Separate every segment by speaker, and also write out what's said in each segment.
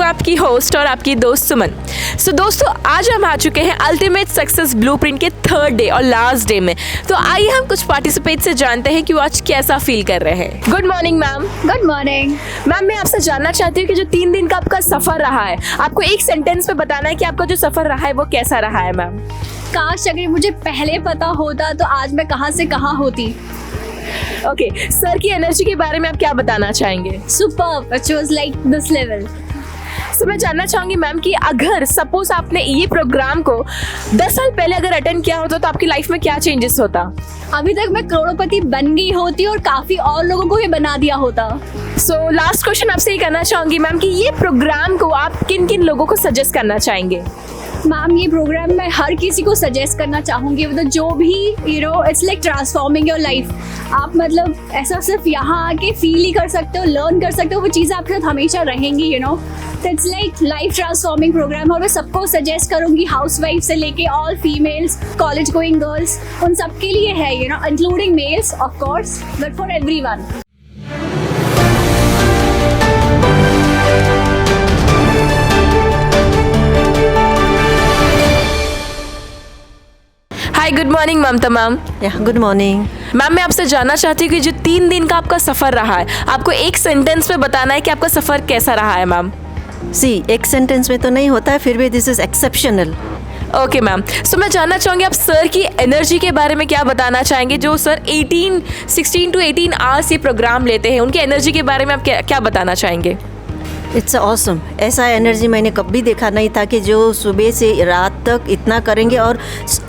Speaker 1: आपकी होस्ट और आपकी दोस्त सुमन। सो दोस्तों, आज हम आ चुके हैं अल्टीमेट सक्सेस ब्लूप्रिंट के थर्ड डे और लास्ट डे में। तो आइए हम कुछ पार्टिसिपेट से जानते हैं कि वो आज कैसा फील कर रहे हैं। Good morning ma'am.
Speaker 2: Good morning
Speaker 1: ma'am, मैं आपसे जानना चाहती हूँ कि जो 3 दिन का आपका सफर रहा है, आपको एक सेंटेंस में बताना है कि आपका जो सफर रहा है वो कैसा रहा है मैम।
Speaker 2: काश अगर मुझे पहले पता होता तो आज मैं कहाँ से कहाँ होती।
Speaker 1: ओके, सर की एनर्जी के बारे में आप क्या बताना चाहेंगे?
Speaker 2: Superb, it was like this level.
Speaker 1: तो मैं जानना चाहूंगी मैम कि अगर सपोज आपने ये प्रोग्राम को 10 साल पहले अगर अटेंड किया होता तो आपकी लाइफ में क्या चेंजेस होता?
Speaker 2: अभी तक मैं करोड़पति बन गई होती और काफी और लोगों को भी बना दिया होता।
Speaker 1: सो लास्ट क्वेश्चन आपसे ये करना चाहूंगी मैम कि ये प्रोग्राम को आप किन किन लोगों को सजेस्ट करना चाहेंगे?
Speaker 2: मैम, ये प्रोग्राम मैं हर किसी को सजेस्ट करना चाहूँगी। मतलब जो भी it's like transforming your life. आप मतलब ऐसा सिर्फ यहाँ आके फील ही कर सकते हो, लर्न कर सकते हो, वो चीज़ें आपके साथ हमेशा रहेंगी it's like life transforming programme. और मैं सबको सजेस्ट करूँगी, हाउस वाइफ से लेके all females, college going girls, उन सबके लिए है including males of course, but for everyone.
Speaker 1: Hi, good morning Mamta ma'am.
Speaker 3: Good morning
Speaker 1: ma'am, मैं आपसे जानना चाहती हूँ कि जो 3 दिन का आपका सफ़र रहा है, आपको एक सेंटेंस में बताना है कि आपका सफ़र कैसा रहा है मैम।
Speaker 3: एक सेंटेंस में तो नहीं होता है, फिर भी this is exceptional.
Speaker 1: Okay ma'am. So मैं जानना चाहूँगी आप सर की एनर्जी के बारे में क्या बताना चाहेंगे? जो सर 16 to 18 आवर्स ये प्रोग्राम लेते हैं, उनकी एनर्जी के बारे में आप क्या बताना चाहेंगे?
Speaker 3: It's awesome. ऐसा एनर्जी मैंने कभी देखा नहीं था कि जो सुबह से रात तक इतना करेंगे, और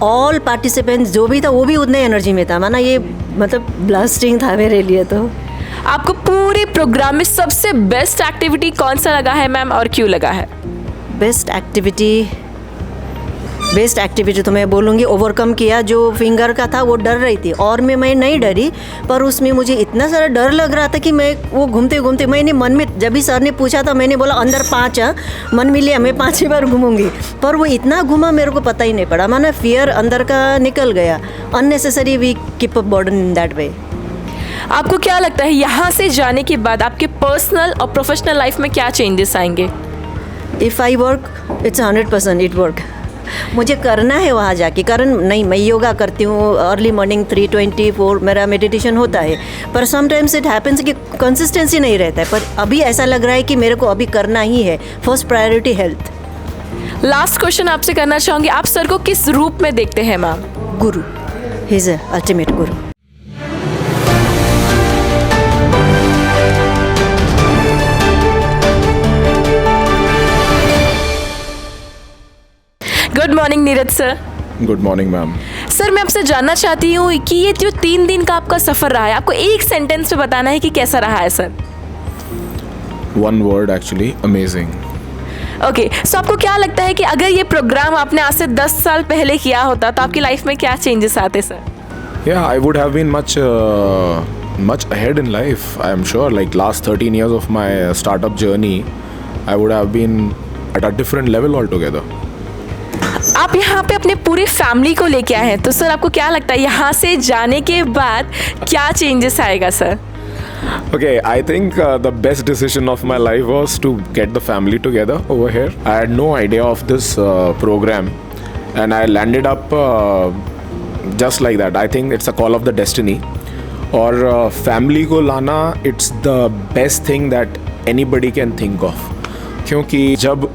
Speaker 3: ऑल पार्टिसिपेंट्स जो भी था वो भी उतने एनर्जी में था। माना ये मतलब ब्लास्टिंग था मेरे लिए। तो
Speaker 1: आपको पूरे प्रोग्राम में सबसे बेस्ट एक्टिविटी कौन सा लगा है मैम, और क्यों लगा है?
Speaker 3: बेस्ट एक्टिविटी तो मैं बोलूँगी ओवरकम किया। जो फिंगर का था वो डर रही थी और मैं नहीं डरी, पर उसमें मुझे इतना सारा डर लग रहा था कि मैं वो घूमते घूमते मैंने मन में, जब भी सर ने पूछा था मैंने बोला अंदर 5 मन में लिया, मैं 5 ही बार घूमूंगी, पर वो इतना घूमा मेरे को पता ही नहीं पड़ा। माना फियर अंदर का निकल गया। Unnecessary we keep a burden in that way.
Speaker 1: आपको क्या लगता है यहाँ से जाने के बाद आपके पर्सनल और प्रोफेशनल लाइफ में क्या चेंजेस आएंगे?
Speaker 3: If I work it's 100% it work. मुझे करना है वहाँ जाके। नहीं, मैं योगा करती हूँ अर्ली मॉर्निंग 3:24 मेरा मेडिटेशन होता है, पर समटाइम्स इट हैपन्स कि कंसिस्टेंसी नहीं रहता है। पर अभी ऐसा लग रहा है कि मेरे को अभी करना ही है। First priority health.
Speaker 1: Last question आपसे करना चाहूँगी, आप सर को किस रूप में देखते हैं ma'am?
Speaker 3: Guru, he is ultimate Guru.
Speaker 1: Good morning Neeraj sir.
Speaker 4: Good morning ma'am.
Speaker 1: Sir, मैं आपसे जानना चाहती हूँ कि ये जो 3 दिन का आपका सफ़र रहा है, आपको एक सेंटेंस में बताना है कि कैसा रहा है sir.
Speaker 4: One word actually, amazing.
Speaker 1: Okay, so आपको क्या लगता है कि अगर ये प्रोग्राम आपने आज से 10 साल पहले किया होता तो आपकी लाइफ में क्या चेंजेस आते sir?
Speaker 4: Yeah, I would have been much ahead in life. I am sure. Like last 13 years of my startup journey, I would have been at a different level altogether.
Speaker 1: आप यहाँ पे अपने पूरे family को लेके आए हैं, तो सर आपको क्या लगता है यहाँ से जाने के बाद क्या चेंजेस आएगा sir?
Speaker 4: Okay, I think the best decision of my life was to get the family together over here. I had no idea of this program, and I landed up just like that. I think it's a call of the destiny. और family को लाना, it's the best thing that anybody can think of. क्योंकि जब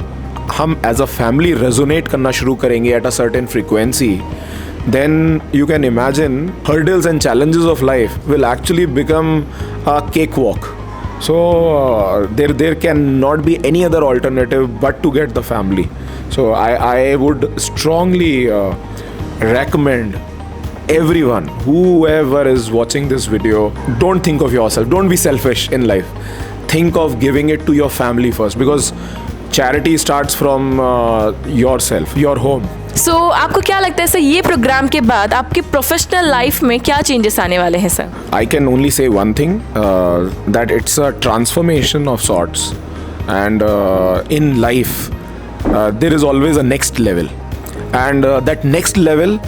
Speaker 4: हम as a family resonate करना शुरू करेंगे at a certain frequency, then you can imagine hurdles and challenges of life will actually become a cakewalk. So there cannot be any other alternative but to get the family. So I would strongly recommend everyone, whoever is watching this video, don't think of yourself, don't be selfish in life. Think of giving it to your family first, because charity starts from yourself, your home.
Speaker 1: सो आपको क्या लगता है sir, ये programme के बाद आपकी professional life में क्या चेंजेस आने वाले हैं sir?
Speaker 4: I can only say one thing, that it's a transformation of sorts, and in life there is always a next level, and that next level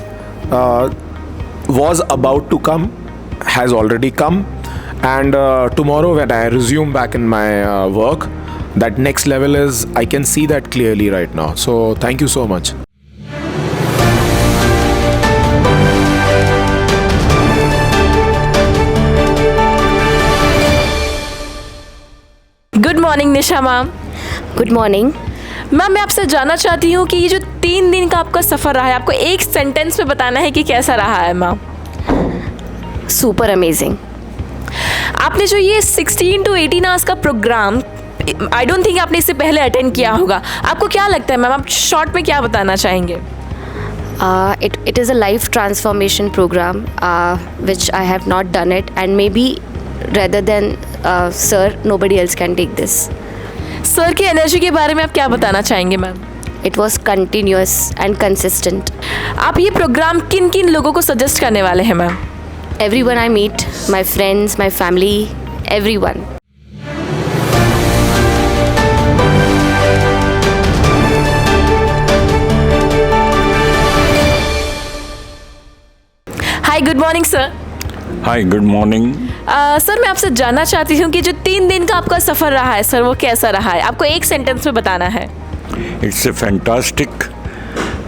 Speaker 4: was about to come, has already come, and tomorrow when I resume back in my work, that next level is, I can see that clearly right now. So thank you so much.
Speaker 1: Good morning Nisha ma'am.
Speaker 5: Good morning.
Speaker 1: Ma'am मैं आपसे जानना चाहती हूँ कि ये जो 3 दिन का आपका सफ़र रहा है, आपको एक सेंटेंस में बताना है कि कैसा रहा है मैम।
Speaker 5: Super amazing.
Speaker 1: आपने जो ये 16 to 18 आवर्स का प्रोग्राम, आई डोंट थिंक आपने इससे पहले अटेंड किया होगा, आपको क्या लगता है मैम, आप शॉर्ट में क्या बताना चाहेंगे?
Speaker 5: It is a life transformation program which I have not done it, and maybe rather than sir, nobody else can take this.
Speaker 1: Sir की एनर्जी के बारे में आप क्या बताना चाहेंगे ma'am?
Speaker 5: It was continuous and consistent.
Speaker 1: आप ये प्रोग्राम किन किन लोगों को सजेस्ट करने वाले हैं ma'am?
Speaker 5: Everyone I meet, my friends, my family, everyone.
Speaker 1: Hi, good morning sir.
Speaker 6: Hi, good morning.
Speaker 1: Sir मैं आपसे जानना चाहती हूँ कि जो 3 दिन का आपका सफ़र रहा है सर, वो कैसा रहा है? आपको एक सेंटेंस में बताना है।
Speaker 6: It's fantastic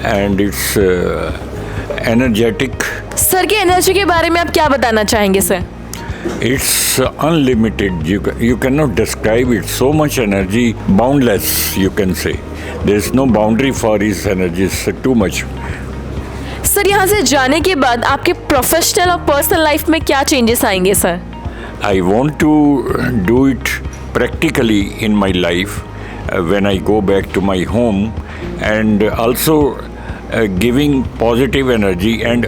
Speaker 6: and it's energetic.
Speaker 1: Sir की एनर्जी के बारे में आप क्या बताना चाहेंगे sir?
Speaker 6: It's unlimited. You cannot describe it. So much energy, boundless, you can say. There is no boundary for his energy. It's too much.
Speaker 1: Sir यहाँ से जाने के बाद आपके प्रोफेशनल और पर्सनल लाइफ में क्या चेंजेस आएंगे sir?
Speaker 6: I want to do it practically in my life when I go back to my home, and also giving positive energy and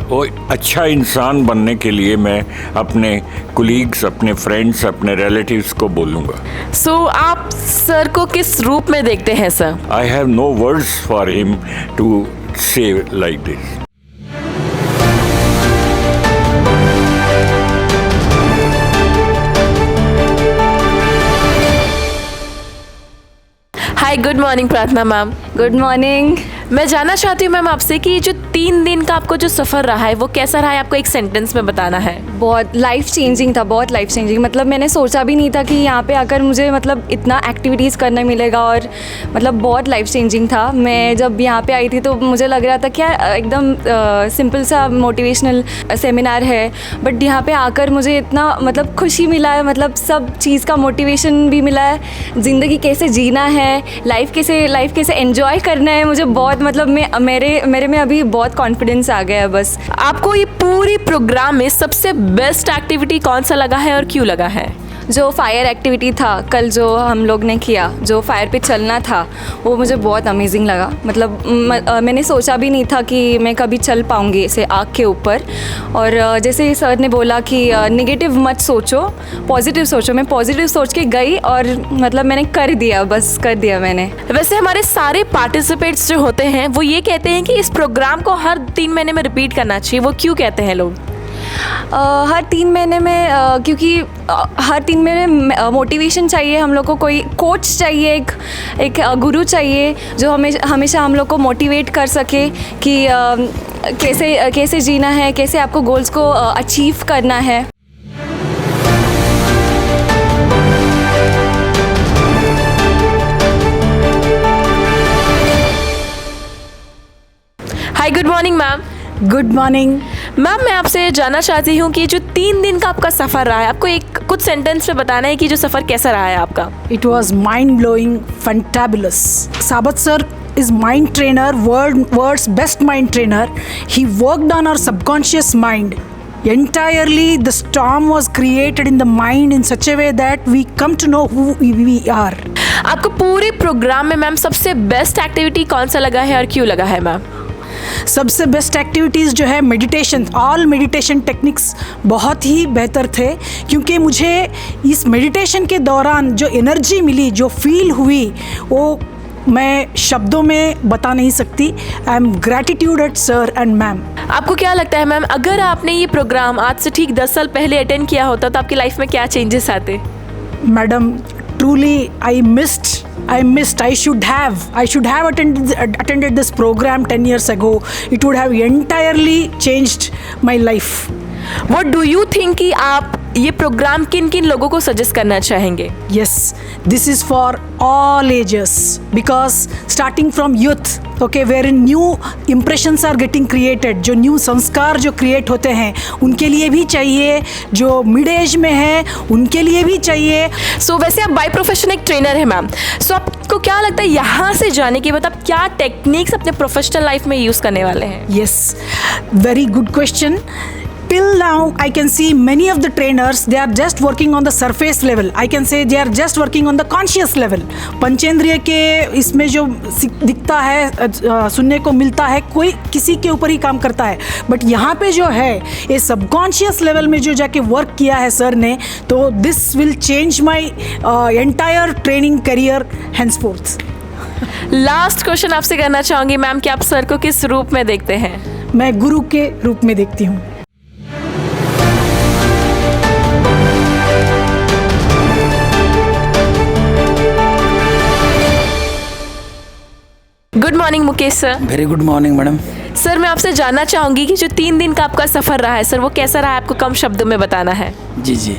Speaker 6: अच्छा इंसान बनने के लिए मैं अपने कुलीग्स, अपने फ्रेंड्स, अपने रिलेटिव्स को बोलूँगा।
Speaker 1: सो आप सर को किस रूप में देखते हैं sir?
Speaker 6: I have no words for him to say like this.
Speaker 1: Hi, good morning Prarthana ma'am.
Speaker 2: Good morning.
Speaker 1: मैं जानना चाहती हूँ मैम आपसे कि जो 3 दिन का आपको जो सफ़र रहा है वो कैसा रहा है, आपको एक सेंटेंस में बताना है।
Speaker 7: बहुत लाइफ चेंजिंग था, बहुत लाइफ चेंजिंग। मतलब मैंने सोचा भी नहीं था कि यहाँ पे आकर मुझे मतलब इतना एक्टिविटीज़ करने मिलेगा, और मतलब बहुत लाइफ चेंजिंग था। मैं जब यहाँ पे आई थी तो मुझे लग रहा था कि एकदम सिंपल सा मोटिवेशनल सेमिनार है, बट यहाँ पे आकर मुझे इतना मतलब खुशी मिला है, मतलब सब चीज़ का मोटिवेशन भी मिला है। ज़िंदगी कैसे जीना है, लाइफ कैसे एंजॉय करना है, मुझे बहुत मतलब मेरे में अभी बहुत कॉन्फिडेंस आ गया है बस।
Speaker 1: आपको ये पूरी प्रोग्राम में सबसे बेस्ट एक्टिविटी कौन सा लगा है और क्यों लगा है?
Speaker 7: जो फायर एक्टिविटी था कल, जो हम लोग ने किया, जो फायर पे चलना था, वो मुझे बहुत अमेजिंग लगा। मतलब मैंने सोचा भी नहीं था कि मैं कभी चल पाऊँगी ऐसे आग के ऊपर। और जैसे सर ने बोला कि नेगेटिव मत सोचो, पॉजिटिव सोचो, मैं पॉजिटिव सोच के गई और मतलब मैंने कर दिया, बस कर दिया मैंने।
Speaker 1: वैसे हमारे सारे पार्टिसिपेट्स जो होते हैं वो ये कहते हैं कि इस प्रोग्राम को हर 3 महीने में रिपीट करना चाहिए, वो क्यों कहते हैं लोग?
Speaker 7: हर 3 महीने में क्योंकि हर 3 महीने में मोटिवेशन चाहिए हम लोग को, कोई कोच चाहिए, एक गुरु चाहिए जो हमेशा हम लोग को मोटिवेट कर सके कि कैसे जीना है, कैसे आपको गोल्स को अचीव करना है।
Speaker 1: Hi, good morning ma'am.
Speaker 8: Good morning
Speaker 1: ma'am मैं आपसे जानना चाहती हूँ कि जो 3 दिन का आपका सफ़र रहा है, आपको एक कुछ सेंटेंस में बताना है कि जो सफ़र कैसा रहा है आपका।
Speaker 8: It was mind blowing fantabulous. साबत sir is mind trainer, world's best mind trainer. He worked on our subconscious mind. Entirely the storm was created in the mind in such a way that we come to know who we are.
Speaker 1: आपको पूरे programme में ma'am सबसे best activity कौन सा लगा है और क्यों लगा है मैम?
Speaker 8: सबसे बेस्ट एक्टिविटीज़ जो है मेडिटेशन, ऑल मेडिटेशन टेक्निक्स बहुत ही बेहतर थे, क्योंकि मुझे इस मेडिटेशन के दौरान जो एनर्जी मिली, जो फील हुई, वो मैं शब्दों में बता नहीं सकती। I am gratitude at sir and ma'am.
Speaker 1: आपको क्या लगता है मैम, अगर आपने ये प्रोग्राम आज से ठीक 10 साल पहले अटेंड किया होता तो आपकी लाइफ में क्या चेंजेस आते?
Speaker 8: Madam, truly I should have attended this program 10 years ago. It would have entirely changed my life.
Speaker 1: What do you think कि आप ये प्रोग्राम किन किन लोगों को सजेस्ट करना चाहेंगे?
Speaker 8: Yes, this is for all ages because starting from youth, okay, wherein new impressions are getting created, जो new संस्कार जो create होते हैं उनके लिए भी चाहिए, जो मिड एज में है उनके लिए भी चाहिए।
Speaker 1: सो वैसे आप बाय प्रोफेशन एक ट्रेनर है मैम, सो आपको क्या लगता है यहाँ से जाने के बाद आप क्या टेक्निक्स अपने प्रोफेशनल लाइफ में यूज़ करने वाले हैं?
Speaker 8: Yes, very good question. Till now, I can see many of the trainers, they are just working on the surface level. I can say they are just working on the conscious level. पंचेंद्रिय के इसमें जो दिखता है, सुनने को मिलता है, कोई किसी के ऊपर ही काम करता है, बट यहाँ पे जो है ये सबकॉन्शियस लेवल में जो जाके वर्क किया है सर ने, तो this will change my entire training career henceforth.
Speaker 1: Last question आपसे करना चाहूँगी मैम कि आप सर को किस रूप में देखते हैं?
Speaker 8: मैं गुरु के रूप में देखती हूँ।
Speaker 1: Good morning Mukesh sir.
Speaker 9: Very good morning madam.
Speaker 1: Sir मैं आपसे जानना चाहूँगी कि जो 3 दिन का आपका सफ़र रहा है सर, वो कैसा रहा है, आपको कम शब्दों में बताना है।
Speaker 9: जी,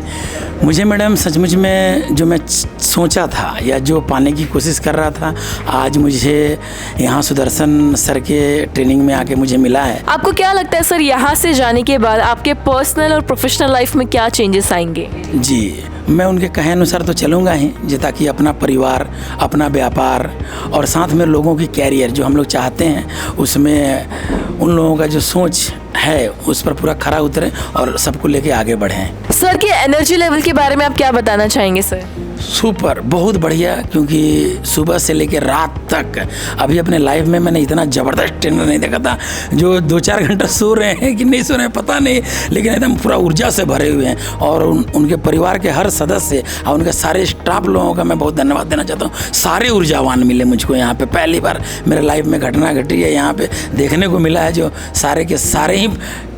Speaker 9: मुझे मैडम सचमुच में जो मैं सोचा था या जो पाने की कोशिश कर रहा था, आज मुझे यहाँ सुदर्शन सर के ट्रेनिंग में आके मुझे मिला है।
Speaker 1: आपको क्या लगता है सर, यहाँ से जाने के बाद आपके पर्सनल और प्रोफेशनल लाइफ में क्या चेंजेस आएंगे?
Speaker 9: जी, मैं उनके कहे अनुसार तो चलूँगा ही, जी, ताकि अपना परिवार, अपना व्यापार और साथ में लोगों की कैरियर जो हम लोग चाहते हैं उसमें उन लोगों का जो सोच है उस पर पूरा खरा उतरे और सबको लेके आगे बढ़ें।
Speaker 1: सर के एनर्जी लेवल के बारे में आप क्या बताना चाहेंगे सर?
Speaker 9: सुपर, बहुत बढ़िया, क्योंकि सुबह से लेके रात तक अभी अपने लाइफ में मैंने इतना ज़बरदस्त ट्रेनर नहीं देखा था, जो 2-4 घंटा सो रहे हैं कि नहीं सो रहे हैं पता नहीं, लेकिन एकदम पूरा ऊर्जा से भरे हुए हैं। और उनके परिवार के हर सदस्य और उनके सारे स्टाफ लोगों का मैं बहुत धन्यवाद देना चाहता हूँ। सारे ऊर्जावान मिले मुझको यहाँ पे, पहली बार मेरे लाइफ में घटना घटी है यहाँ पे देखने को मिला है, जो सारे के सारे ही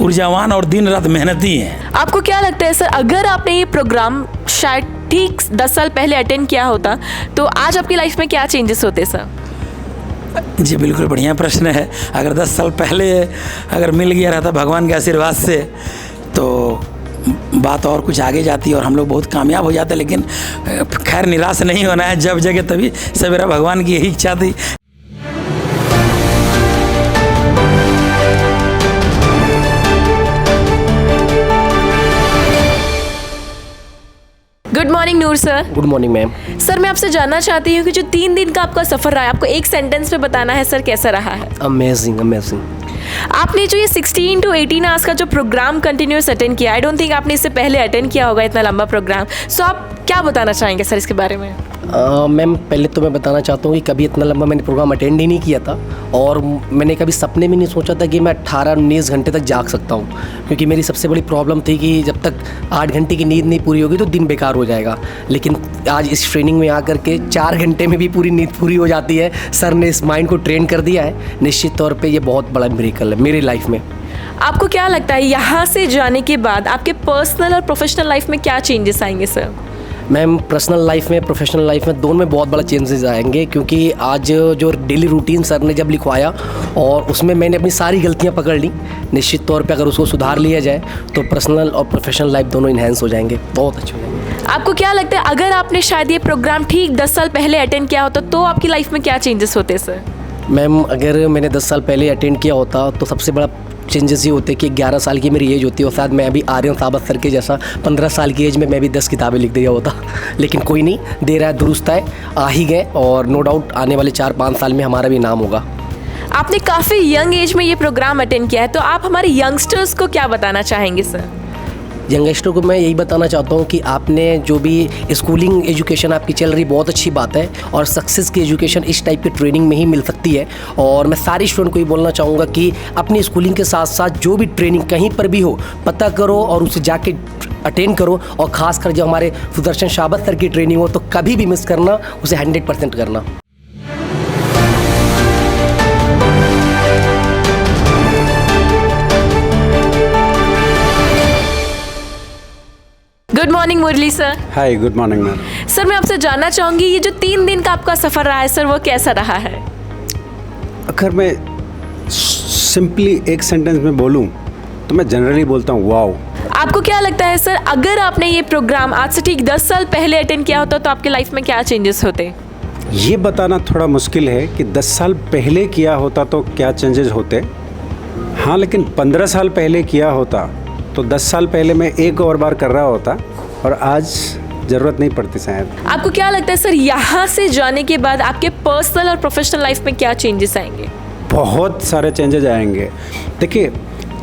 Speaker 9: ऊर्जावान और दिन रात मेहनती हैं।
Speaker 1: आपको क्या लगता है सर, अगर आपने ये प्रोग्राम शायद ठीक 10 साल पहले अटेंड किया होता तो आज आपकी लाइफ में क्या चेंजेस होते सर?
Speaker 9: जी बिल्कुल बढ़िया प्रश्न है। अगर 10 साल पहले अगर मिल गया रहता भगवान के आशीर्वाद से तो बात और कुछ आगे जाती और हम लोग बहुत कामयाब हो जाते, लेकिन खैर निराश नहीं होना है, जब जगह तभी सवेरा भगवान की यही इच्छा थी।
Speaker 1: Good morning Noor sir.
Speaker 10: Good morning ma'am.
Speaker 1: Sir मैं आपसे जानना चाहती हूँ कि जो 3 दिन का आपका सफ़र रहा है, आपको एक सेंटेंस में बताना है सर, कैसा रहा है?
Speaker 10: Amazing amazing.
Speaker 1: आपने जो ये 16 to 18 आवर्स का जो प्रोग्राम कंटिन्यूस अटेंड किया, आई डोंट थिंक आपने इससे पहले अटेंड किया होगा इतना लंबा प्रोग्राम, सो आप क्या बताना चाहेंगे सर इसके बारे में?
Speaker 10: मैम पहले तो मैं बताना चाहता हूँ कि कभी इतना लंबा मैंने प्रोग्राम अटेंड ही नहीं किया था और मैंने कभी सपने में नहीं सोचा था कि मैं 18-19 घंटे तक जाग सकता हूँ, क्योंकि मेरी सबसे बड़ी प्रॉब्लम थी कि जब तक 8 घंटे की नींद नहीं पूरी होगी तो दिन बेकार हो जाएगा। लेकिन आज इस ट्रेनिंग में आकर के 4 घंटे में भी पूरी नींद पूरी हो जाती है। सर ने इस माइंड को ट्रेन कर दिया है, निश्चित तौर पर यह बहुत बड़ा मिरेकल है मेरी लाइफ में।
Speaker 1: आपको क्या लगता है यहाँ से जाने के बाद आपके पर्सनल और प्रोफेशनल लाइफ में क्या चेंजेस आएंगे सर?
Speaker 10: मैम पर्सनल लाइफ में प्रोफेशनल लाइफ में दोनों में बहुत बड़ा चेंजेस आएंगे, क्योंकि आज जो डेली रूटीन सर ने जब लिखवाया और उसमें मैंने अपनी सारी गलतियां पकड़ ली, निश्चित तौर पे अगर उसको सुधार लिया जाए तो पर्सनल और प्रोफेशनल लाइफ दोनों इन्हेंस हो जाएंगे, बहुत अच्छे हो जाएंगे।
Speaker 1: आपको क्या लगता है अगर आपने शायद ये प्रोग्राम ठीक 10 साल पहले अटेंड किया होता तो आपकी लाइफ में क्या चेंजेस होते सर?
Speaker 10: मैम अगर मैंने 10 साल पहले अटेंड किया होता तो सबसे बड़ा चेंजेस ये होते कि 11 साल की मेरी एज होती है और शायद मैं अभी आर्यन सावत सर के जैसा 15 साल की एज में मैं भी 10 किताबें लिख दिया होता। लेकिन कोई नहीं, दे रहा है दुरुस्त है, आ ही गए और नो डाउट आने वाले 4-5 साल में हमारा भी नाम होगा।
Speaker 1: आपने काफ़ी यंग एज में ये प्रोग्राम अटेंड किया है, तो आप हमारे यंगस्टर्स को क्या बताना चाहेंगे सर?
Speaker 10: यंगस्टर को मैं यही बताना चाहता हूँ कि आपने जो भी स्कूलिंग एजुकेशन आपकी चल रही बहुत अच्छी बात है और सक्सेस की एजुकेशन इस टाइप की ट्रेनिंग में ही मिल सकती है। और मैं सारे स्टूडेंट को ये बोलना चाहूँगा कि अपनी स्कूलिंग के साथ साथ जो भी ट्रेनिंग कहीं पर भी हो पता करो और उसे जाके अटेंड करो, और ख़ासकर जब हमारे सुदर्शन सावत सर की ट्रेनिंग हो तो कभी भी मिस करना, उसे 100% करना।
Speaker 1: गुड मॉर्निंग मुरली सर।
Speaker 11: हाय, गुड मॉर्निंग मैम।
Speaker 1: सर मैं आपसे जानना चाहूँगी ये जो 3 दिन का आपका सफ़र रहा है सर, वो कैसा रहा है?
Speaker 11: अगर मैं सिंपली एक सेंटेंस में बोलूं तो मैं जनरली बोलता हूँ वाओ।
Speaker 1: आपको क्या लगता है सर, अगर आपने ये प्रोग्राम आज से ठीक 10 साल पहले अटेंड किया होता तो आपके लाइफ में क्या चेंजेस होते?
Speaker 11: ये बताना थोड़ा मुश्किल है कि 10 साल पहले किया होता तो क्या चेंजेस होते। हाँ, लेकिन 15 साल पहले किया होता तो 10 साल पहले मैं एक और बार कर रहा होता और आज ज़रूरत नहीं पड़ती शायद।
Speaker 1: आपको क्या लगता है सर, यहाँ से जाने के बाद आपके पर्सनल और प्रोफेशनल लाइफ में क्या चेंजेस आएंगे?
Speaker 11: बहुत सारे चेंजेस आएंगे। देखिए,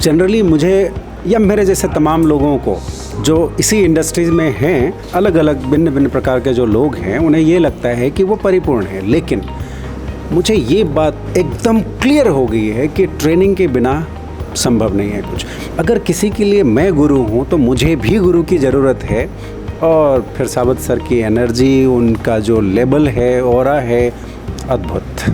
Speaker 11: जनरली मुझे या मेरे जैसे तमाम लोगों को जो इसी इंडस्ट्रीज में हैं, अलग अलग भिन्न भिन्न प्रकार के जो लोग हैं, उन्हें ये लगता है कि वो परिपूर्ण है। लेकिन मुझे ये बात एकदम क्लियर हो गई है कि ट्रेनिंग के बिना संभव नहीं है कुछ। अगर किसी के लिए मैं गुरु हूँ तो मुझे भी गुरु की ज़रूरत है। और फिर सावत सर की एनर्जी, उनका जो लेवल है, ऑरा है, अद्भुत।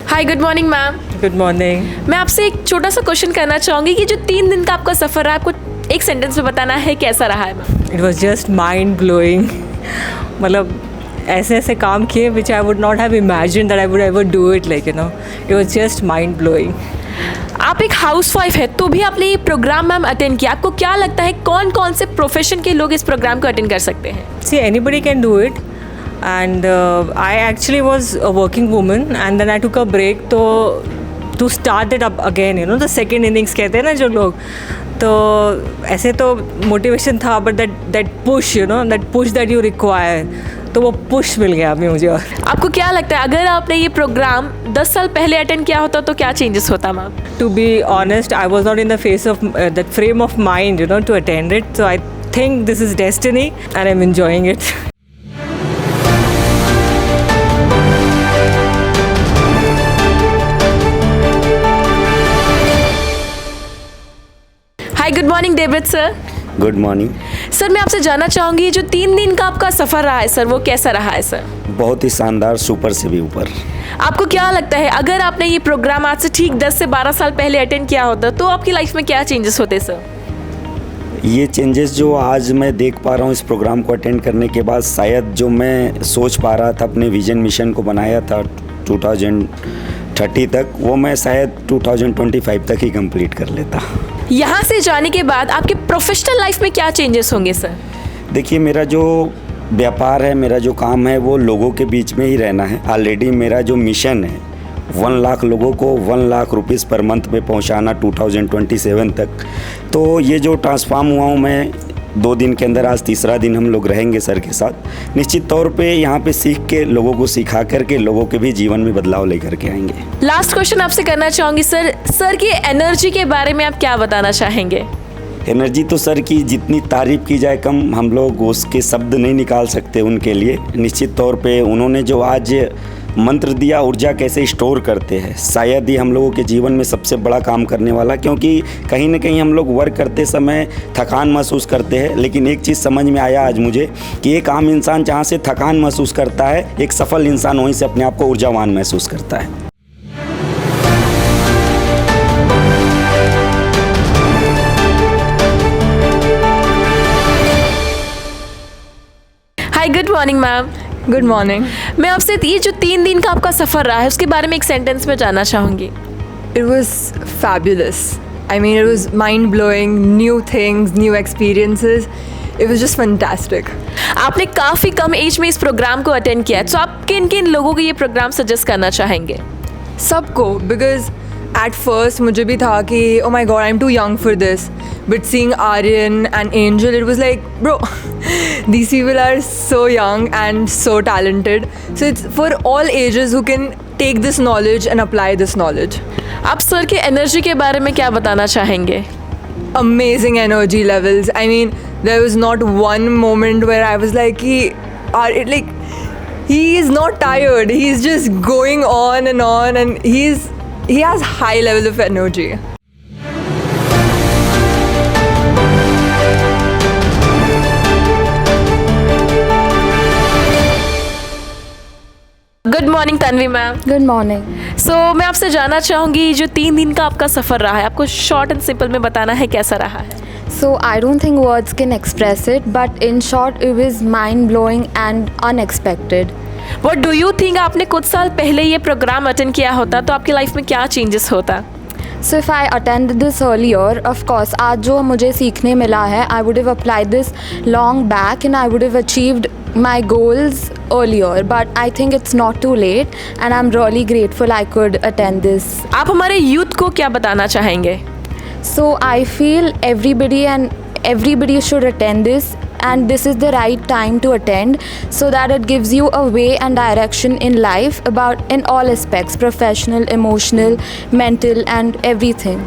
Speaker 1: Hi, good morning ma'am.
Speaker 12: Good morning.
Speaker 1: मैं आपसे एक छोटा सा क्वेश्चन करना चाहूँगी कि जो 3 दिन का आपका सफ़र रहा, आपको एक सेंटेंस में बताना है कैसा रहा है ma'am?
Speaker 12: It was just mind blowing. मतलब ऐसे ऐसे काम किए which I would not have imagined that I would ever do it, like you know, it was just mind blowing.
Speaker 1: आप एक हाउसवाइफ है तो भी आपने ये प्रोग्राम मैम अटेंड किया। आपको क्या लगता है कौन कौन से प्रोफेशन के लोग इस प्रोग्राम को अटेंड कर सकते हैं?
Speaker 12: See, anybody can do it. And I actually was a working woman and then I took a break to start it up again, you know, the second innings कहते हैं ना जो लोग, तो ऐसे तो मोटिवेशन था, but that push, you know, that push that you require, तो वो पुश मिल गया अभी मुझे।
Speaker 1: आपको क्या लगता है अगर आपने ये प्रोग्राम 10 साल पहले अटेंड किया होता तो क्या चेंजेस होता ma'am?
Speaker 12: To be honest, I was not in the face of that frame of mind, you know, to attend it, so I think this is destiny and I'm enjoying it.
Speaker 1: Hi, good morning Devvrat sir.
Speaker 13: Good morning
Speaker 1: sir, मैं आपसे जानना चाहूँगी जो 3 दिन का आपका सफ़र रहा है सर, वो कैसा रहा है सर?
Speaker 13: बहुत ही शानदार, सुपर से भी ऊपर।
Speaker 1: आपको क्या लगता है अगर आपने ये प्रोग्राम आज से ठीक 10 से 12 साल पहले अटेंड किया होता तो आपकी लाइफ में क्या चेंजेस होते सर?
Speaker 13: ये चेंजेस जो आज मैं देख पा रहा हूँ इस प्रोग्राम को अटेंड करने के बाद, शायद जो मैं सोच पा रहा था, अपने विजन मिशन को बनाया था 2030 तक, वो मैं शायद 2025 तक ही कंप्लीट कर लेता।
Speaker 1: यहाँ से जाने के बाद आपके प्रोफेशनल लाइफ में क्या चेंजेस होंगे सर?
Speaker 13: देखिए, मेरा जो व्यापार है, मेरा जो काम है, वो लोगों के बीच में ही रहना है। ऑलरेडी मेरा जो मिशन है 1 लाख लोगों को 1 लाख रुपीस पर मंथ में पहुंचाना 2027 तक। तो ये जो ट्रांसफॉर्म हुआ हूँ मैं 2 दिन के अंदर, आज तीसरा दिन हम लोग रहेंगे सर के साथ। निश्चित तौर पे यहाँ पे सीख के, लोगों को सिखा करके, लोगों के भी जीवन में बदलाव लेकर के आएंगे।
Speaker 1: लास्ट क्वेश्चन आपसे करना चाहूँगी सर की एनर्जी के बारे में आप क्या बताना चाहेंगे?
Speaker 13: एनर्जी तो सर की जितनी तारीफ़ की जाए कम, हम लोग उसके शब्द नहीं निकाल सकते उनके लिए। निश्चित तौर पे उन्होंने जो आज मंत्र दिया, ऊर्जा कैसे स्टोर करते हैं, शायद ही हम लोगों के जीवन में सबसे बड़ा काम करने वाला। क्योंकि कहीं ना कहीं हम लोग वर्क करते समय थकान महसूस करते हैं, लेकिन एक चीज़ समझ में आया आज मुझे कि एक आम इंसान जहाँ से थकान महसूस करता है, एक सफल इंसान वहीं से अपने आप को ऊर्जावान महसूस करता है।
Speaker 1: Hi, good morning ma'am.
Speaker 14: Good morning.
Speaker 1: मैं आपसे ये जो 3 दिन का आपका सफ़र रहा है उसके बारे में एक सेंटेंस में जानना चाहूँगी।
Speaker 14: It was fabulous. I mean, it was mind-blowing, new things, new experiences. It was just fantastic.
Speaker 1: आपने काफ़ी कम एज में इस प्रोग्राम को अटेंड किया है, तो आप किन किन लोगों को ये प्रोग्राम सजेस्ट करना चाहेंगे?
Speaker 14: सबको, because at first मुझे भी था कि oh my god, I'm too young for this. But seeing Aryan and Angel, it was like, bro, these people are so young and so talented. So it's for all ages who can take this knowledge and apply this knowledge.
Speaker 1: आप sir के energy के बारे में क्या बताना चाहेंगे?
Speaker 14: Amazing energy levels. I mean, there was not one moment where I was like, he is not tired. He's just going on, and he has high level of energy.
Speaker 1: Good morning Tanvi ma'am.
Speaker 5: Good morning.
Speaker 1: So मैं आपसे जानना चाहूँगी जो 3 दिन का आपका सफ़र रहा है, आपको शॉर्ट एंड सिंपल में बताना है कैसा रहा है?
Speaker 5: So I don't think words can express it, but in short, it was mind-blowing and unexpected.
Speaker 1: What do you think आपने कुछ साल पहले ये प्रोग्राम अटेंड किया होता तो आपकी लाइफ में क्या चेंजेस होता?
Speaker 7: So if I attended this earlier, of course, आज जो मुझे सीखने मिला है, I would have applied this long back and I would have achieved my goals earlier. But I think it's not too late and I'm really grateful I could attend this.
Speaker 1: आप हमारे youth को क्या बताना चाहेंगे?
Speaker 7: So I feel everybody should attend this, and this is the right time to attend so that it gives you a way and direction in life about in all aspects, professional, emotional, mental and everything.